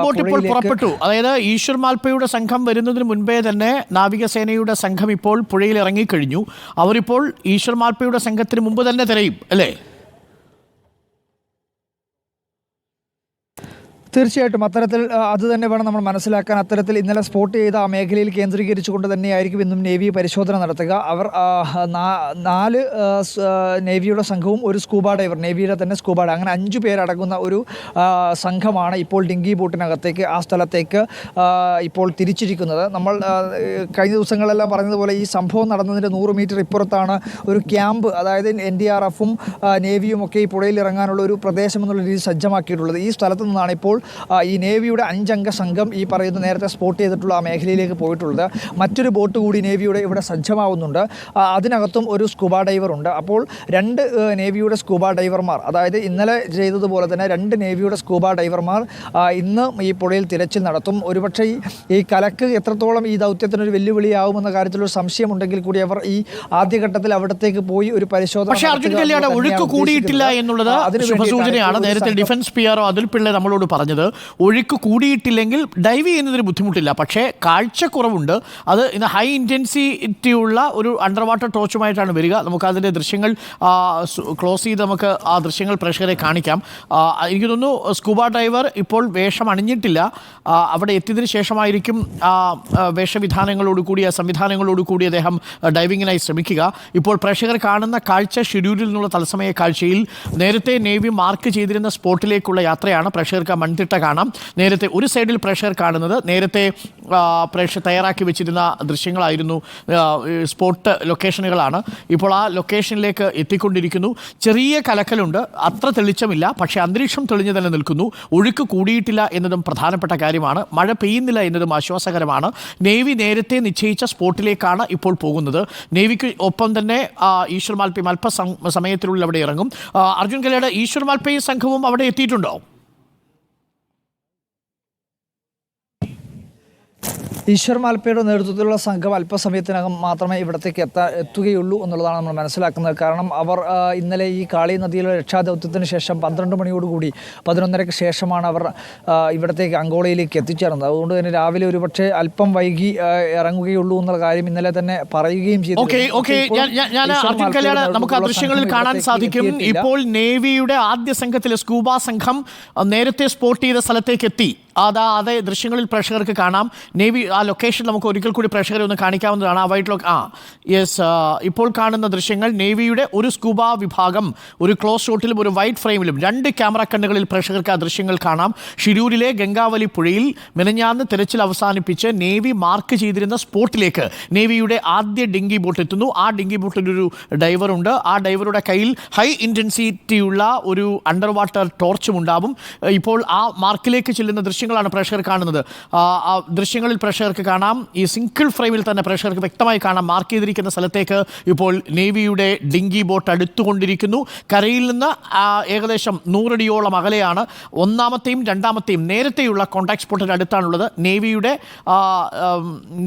Boat ഇപ്പോൾ പുറപ്പെട്ടു. അതായത് ഈശ്വർ മാൽപ്പയുടെ സംഘം വരുന്നതിന് മുൻപേ തന്നെ നാവികസേനയുടെ സംഘം ഇപ്പോൾ പുഴയിൽ ഇറങ്ങിക്കഴിഞ്ഞു. അവരിപ്പോൾ ഈശ്വർ മാൽപ്പയുടെ സംഘത്തിന് മുമ്പ് തന്നെ തിരയും, അല്ലേ? തീർച്ചയായിട്ടും അത്തരത്തിൽ അത് തന്നെ വേണം നമ്മൾ മനസ്സിലാക്കാൻ. അത്തരത്തിൽ ഇന്നലെ സ്പോട്ട് ചെയ്ത ആ മേഖലയിൽ കേന്ദ്രീകരിച്ചുകൊണ്ട് തന്നെയായിരിക്കും ഇന്നും നേവി പരിശോധന നടത്തുക. അവർ 4 നേവിയുടെ സംഘവും ഒരു സ്കൂബ ഡൈവർ, നേവിയുടെ തന്നെ സ്കൂബ ഡൈവർ, അങ്ങനെ 5 പേരടങ്ങുന്ന ഒരു സംഘമാണ് ഇപ്പോൾ ഡിങ്കി ബോട്ടിനകത്തേക്ക് ആ സ്ഥലത്തേക്ക് ഇപ്പോൾ തിരിച്ചിരിക്കുന്നത്. നമ്മൾ കഴിഞ്ഞ ദിവസങ്ങളെല്ലാം പറഞ്ഞതുപോലെ ഈ സംഭവം നടന്നതിൻ്റെ 100 മീറ്റർ ഇപ്പുറത്താണ് ഒരു ക്യാമ്പ്, അതായത് NDRF-ഉം നേവിയും ഒക്കെ ഈ പുഴയിൽ ഇറങ്ങാനുള്ള ഒരു പ്രദേശം എന്നുള്ള രീതിയിൽ സജ്ജമാക്കിയിട്ടുള്ളത്. ഈ സ്ഥലത്തു നിന്നാണ് ഇപ്പോൾ ഈ നേവിയുടെ 5 അംഗ സംഘം ഈ പറയുന്ന നേരത്തെ സ്പോട്ട് ചെയ്തിട്ടുള്ള ആ മേഖലയിലേക്ക് പോയിട്ടുള്ളത്. മറ്റൊരു ബോട്ട് കൂടി നേവിയുടെ ഇവിടെ സജ്ജമാവുന്നുണ്ട്. അതിനകത്തും ഒരു സ്കൂബ ഡൈവർ ഉണ്ട്. അപ്പോൾ 2 നേവിയുടെ സ്കൂബ ഡൈവർമാർ, അതായത് ഇന്നലെ ചെയ്തതുപോലെ തന്നെ 2 നേവിയുടെ സ്കൂബ ഡൈവർമാർ ഇന്ന് ഈ പുഴയിൽ തിരച്ചിൽ നടത്തും. ഒരുപക്ഷെ ഈ കലക്ക് എത്രത്തോളം ഈ ദൗത്യത്തിനൊരു വെല്ലുവിളിയാവുമെന്ന കാര്യത്തിലൊരു സംശയമുണ്ടെങ്കിൽ കൂടി അവർ ഈ ആദ്യഘട്ടത്തിൽ അവിടത്തേക്ക് പോയി ഒരു പരിശോധന. പക്ഷേ അർജുൻ കല്യാട് ഒഴുക്ക് കൂടിയിട്ടില്ല എന്നുള്ളത് ശുഭസൂചനയാണ്. നേരത്തെ ഡിഫൻസ് PRO അതിൽ പിള്ളേ നമ്മളോട് പറഞ്ഞത് ഒഴുക്ക് കൂടിയിട്ടില്ലെങ്കിൽ ഡൈവ് ചെയ്യുന്നതിന് ബുദ്ധിമുട്ടില്ല, പക്ഷേ കാഴ്ചക്കുറവുണ്ട്. അത് ഇന്ന് ഹൈ ഇൻറ്റൻസിറ്റി ഉള്ള ഒരു അണ്ടർ വാട്ടർ ടോർച്ചുമായിട്ടാണ് വരിക. നമുക്ക് അതിൻ്റെ ദൃശ്യങ്ങൾ ക്ലോസ് ചെയ്ത് നമുക്ക് ആ ദൃശ്യങ്ങൾ പ്രേക്ഷകരെ കാണിക്കാം. എനിക്ക് തോന്നുന്നു സ്കൂബ ഡൈവർ ഇപ്പോൾ വേഷം അണിഞ്ഞിട്ടില്ല. അവിടെ എത്തിയതിനു ശേഷമായിരിക്കും വേഷവിധാനങ്ങളോടുകൂടി സംവിധാനങ്ങളോടുകൂടി അദ്ദേഹം ഡൈവിങ്ങിനായി ശ്രമിക്കുക. ഇപ്പോൾ പ്രേക്ഷകർ കാണുന്ന കാഴ്ച ഷിഡ്യൂളിൽ നിന്നുള്ള തത്സമയ കാഴ്ചയിൽ നേരത്തെ നേവി മാർക്ക് ചെയ്തിരുന്ന സ്പോട്ടിലേക്കുള്ള യാത്രയാണ്. പ്രേക്ഷകർക്ക് മൺതിട്ട കാണാം. നേരത്തെ ഒരു സൈഡിൽ പ്രേക്ഷകർ കാണുന്നത് നേരത്തെ പ്രേക്ഷകർ തയ്യാറാക്കി വെച്ചിരുന്ന ദൃശ്യങ്ങളായിരുന്നു, സ്പോട്ട് ലൊക്കേഷനുകളാണ്. ഇപ്പോൾ ആ ലൊക്കേഷനിലേക്ക് എത്തിക്കൊണ്ടിരിക്കുന്നു. ചെറിയ കലക്കലുണ്ട്, അത്ര തെളിച്ചമില്ല, പക്ഷേ അന്തരീക്ഷം തെളിഞ്ഞു തന്നെ നിൽക്കുന്നു. ഒഴുക്ക് കൂടിയിട്ടില്ല എന്നതും പ്രധാനപ്പെട്ട കാര്യമാണ്. മഴ പെയ്യുന്നില്ല എന്നതും ആശ്വാസകരമാണ്. നേവി നേരത്തെ നിശ്ചയിച്ച സ്പോട്ടിലേക്കാണ് ഇപ്പോൾ പോകുന്നത്. നേവിക്ക് ഒപ്പം തന്നെ ഈശ്വർ മാൽപ്പയും അല്പസമയത്തിനുള്ളിൽ അവിടെ ഇറങ്ങും. അർജുൻ കല്യാട്, ഈശ്വർ മാൽപ്പയും സംഘവും അവിടെ എത്തിയിട്ടുണ്ടോ? ഈശ്വർ മാൽപ്പയുടെ നേതൃത്വത്തിലുള്ള സംഘം അല്പസമയത്തിനകം മാത്രമേ ഇവിടത്തേക്ക് എത്തുകയുള്ളൂ എന്നുള്ളതാണ് നമ്മൾ മനസ്സിലാക്കുന്നത്. കാരണം അവർ ഇന്നലെ ഈ കാളി നദിയിലെ രക്ഷാദൗത്യത്തിന് ശേഷം 12 മണിയോടുകൂടി 11:30-ക്ക് ശേഷമാണ് അവർ ഇവിടത്തേക്ക് അങ്കോളയിലേക്ക് എത്തിച്ചേർന്നത്. അതുകൊണ്ട് തന്നെ രാവിലെ ഒരുപക്ഷെ അല്പം വൈകി ഇറങ്ങുകയുള്ളൂ എന്നുള്ള കാര്യം ഇന്നലെ തന്നെ പറയുകയും ചെയ്തു. നമുക്ക് ആ ദൃശ്യങ്ങളിൽ കാണാൻ സാധിക്കും. ഇപ്പോൾ നേവിയുടെ ആദ്യ സംഘത്തിലെ സ്കൂബ സംഘം നേരത്തെ സ്പോട്ട് ചെയ്ത സ്ഥലത്തേക്ക് എത്തി. അതേ ദൃശ്യങ്ങളിൽ പ്രേക്ഷകർക്ക് കാണാം. നേവി ആ ലൊക്കേഷൻ നമുക്ക് ഒരിക്കൽ കൂടി പ്രേക്ഷകരെ ഒന്ന് കാണിക്കാവുന്നതാണ്. ആ വൈറ്റ് ഇപ്പോൾ കാണുന്ന ദൃശ്യങ്ങൾ നേവിയുടെ ഒരു സ്കൂബ വിഭാഗം ഒരു ക്ലോസ് ഷോട്ടിലും ഒരു വൈറ്റ് ഫ്രെയിമിലും 2 ക്യാമറ കണ്ണുകളിൽ പ്രേക്ഷകർക്ക് ആ ദൃശ്യങ്ങൾ കാണാം. ഷിരൂരിലെ ഗംഗാവലി പുഴയിൽ മെനഞ്ഞാന്ന് തിരച്ചിൽ അവസാനിപ്പിച്ച് നേവി മാർക്ക് ചെയ്തിരുന്ന സ്പോട്ടിലേക്ക് നേവിയുടെ ആദ്യ ഡിങ്കി ബോട്ട് എത്തുന്നു. ആ ഡിങ്കി ബോട്ടിലൊരു ഡൈവറുണ്ട്. ആ ഡൈവറുടെ കയ്യിൽ ഹൈ ഇൻറ്റൻസിറ്റിയുള്ള ഒരു അണ്ടർ വാട്ടർ ടോർച്ചും ഉണ്ടാവും. ഇപ്പോൾ ആ മാർക്കിലേക്ക് ചെല്ലുന്ന ദൃശ്യങ്ങളാണ് പ്രേക്ഷകർ കാണുന്നത്. ആ ദൃശ്യങ്ങളിൽ പ്രേക്ഷകർക്ക് കാണാം, ഈ സിംഗിൾ ഫ്രെയിമിൽ തന്നെ പ്രേക്ഷകർക്ക് വ്യക്തമായി കാണാം മാർക്ക് ചെയ്തിരിക്കുന്ന സ്ഥലത്തേക്ക് ഇപ്പോൾ നേവിയുടെ ഡിങ്കി ബോട്ട് അടുത്തുകൊണ്ടിരിക്കുന്നു. കരയിൽ നിന്ന് ഏകദേശം 100 അടിയോളം അകലെയാണ്. ഒന്നാമത്തെയും രണ്ടാമത്തെയും നേരത്തെയുള്ള കോൺടാക്ട് സ്പോട്ടിൻ്റെ അടുത്താണുള്ളത്. നേവിയുടെ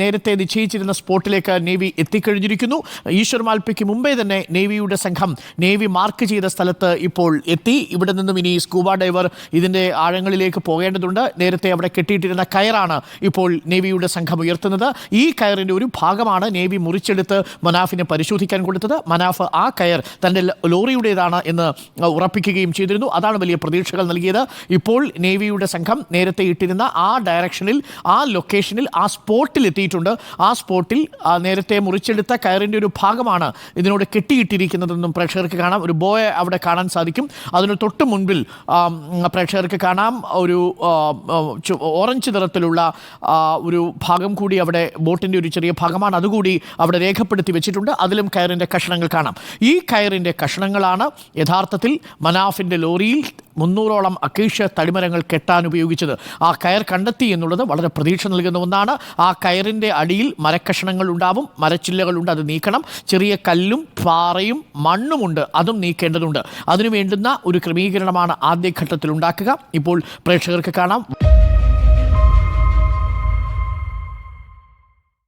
നേരത്തെ നിശ്ചയിച്ചിരുന്ന സ്പോട്ടിലേക്ക് നേവി എത്തിക്കഴിഞ്ഞിരിക്കുന്നു. ഈശ്വർ മാൽപ്പയ്ക്ക് മുമ്പേ തന്നെ നേവിയുടെ സംഘം നേവി മാർക്ക് ചെയ്ത സ്ഥലത്ത് ഇപ്പോൾ എത്തി. ഇവിടെ നിന്നും ഇനി സ്കൂബ ഡൈവർ ഇതിൻ്റെ ആഴങ്ങളിലേക്ക് പോകേണ്ടതുണ്ട്. നേരത്തെ അവിടെ കെട്ടിയിട്ടിരുന്ന കയറാണ് ഇപ്പോൾ നേവിയുടെ സംഘം ഉയർത്തുന്നത്. ഈ കയറിൻ്റെ ഒരു ഭാഗമാണ് നേവി മുറിച്ചെടുത്ത് മനാഫിനെ പരിശോധിക്കാൻ കൊടുത്തത്. മനാഫ് ആ കയർ തൻ്റെ ലോറിയുടേതാണ് എന്ന് ഉറപ്പിക്കുകയും ചെയ്തിരുന്നു. അതാണ് വലിയ പ്രതീക്ഷകൾ നൽകിയത്. ഇപ്പോൾ നേവിയുടെ സംഘം നേരത്തെ ഇട്ടിരുന്ന ആ ഡയറക്ഷനിൽ, ആ ലൊക്കേഷനിൽ, ആ സ്പോട്ടിൽ എത്തിയിട്ടുണ്ട്. ആ സ്പോട്ടിൽ നേരത്തെ മുറിച്ചെടുത്ത കയറിൻ്റെ ഒരു ഭാഗമാണ് ഇതിനോട് കെട്ടിയിട്ടിരിക്കുന്നതെന്നും പ്രേക്ഷകർക്ക് കാണാം. ഒരു ബോയെ അവിടെ കാണാൻ സാധിക്കും. അതിന് തൊട്ട് മുൻപിൽ പ്രേക്ഷകർക്ക് കാണാം ഒരു ഓറഞ്ച് നിറത്തിലുള്ള ഒരു ഭാഗം കൂടി അവിടെ, ബോട്ടിൻ്റെ ഒരു ചെറിയ ഭാഗമാണ്, അതുകൂടി അവിടെ രേഖപ്പെടുത്തി വെച്ചിട്ടുണ്ട്. അതിലും കയറിൻ്റെ കഷണങ്ങൾ കാണാം. ഈ കയറിൻ്റെ കഷണങ്ങളാണ് യഥാർത്ഥത്തിൽ മനാഫിൻ്റെ ലോറിയിൽ 300ഓളം അക്കേഷ്യ തടിമരങ്ങൾ കെട്ടാൻ ഉപയോഗിച്ചത്. ആ കയർ കണ്ടെത്തി എന്നുള്ളത് വളരെ പ്രതീക്ഷ നൽകുന്ന ഒന്നാണ്. ആ കയറിൻ്റെ അടിയിൽ മരക്കഷണങ്ങൾ ഉണ്ടാവും, മരച്ചില്ലകളുണ്ട്, അത് നീക്കണം. ചെറിയ കല്ലും പാറയും മണ്ണുമുണ്ട്, അതും നീക്കേണ്ടതുണ്ട്. അതിനു വേണ്ടുന്ന ഒരു ക്രമീകരണമാണ് ആദ്യഘട്ടത്തിൽ ഉണ്ടാക്കുക. ഇപ്പോൾ പ്രേക്ഷകർക്ക് കാണാം.